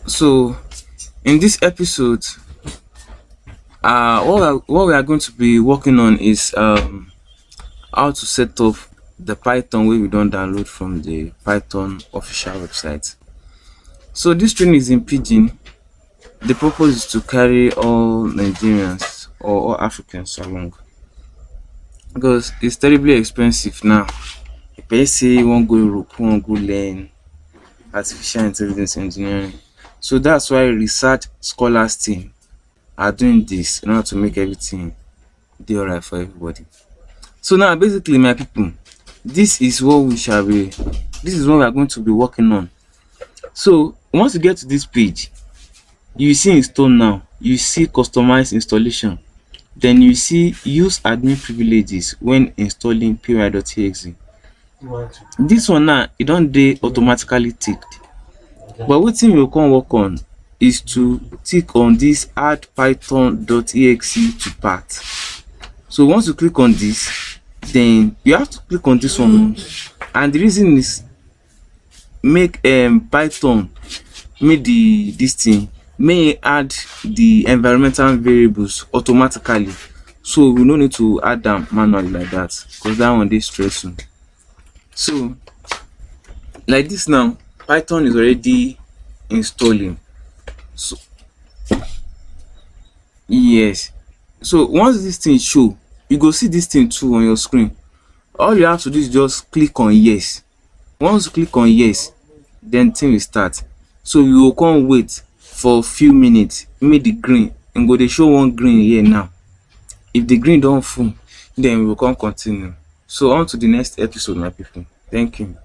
So in this episode, what we are going to be working on is how to set up the Python where we don't download from the Python official website. So this training is in pidgin. The purpose is to carry all Nigerians or all Africans along, because it's terribly expensive now. If you say you want go Europe, you want go learn artificial intelligence engineering, so that's why research scholars team are doing this in order to make everything dey alright for everybody. So now basically, my people, this is what we are going to be working on. So once you get to this page, you see install now, you see customize installation, then you see use admin privileges when installing py.exe. This one now, it don't dey automatically ticked, but wetin we will come work on is to tick on this add python.exe to path. So once you click on this, then you have to click on this one, and the reason is make Python make this thing may add the environmental variables automatically, so we no need to add them manually like that, because that one dey stressful. So like this now, Python is already installing. So yes, so once this thing show, you go see this thing too on your screen. All you have to do is just click on yes. Once you click on yes, then thing will start. So you will come wait for a few minutes, make the green, and go dey show one green here now. If the green don't full, then we will come continue. So on to the next episode, my people. Thank you.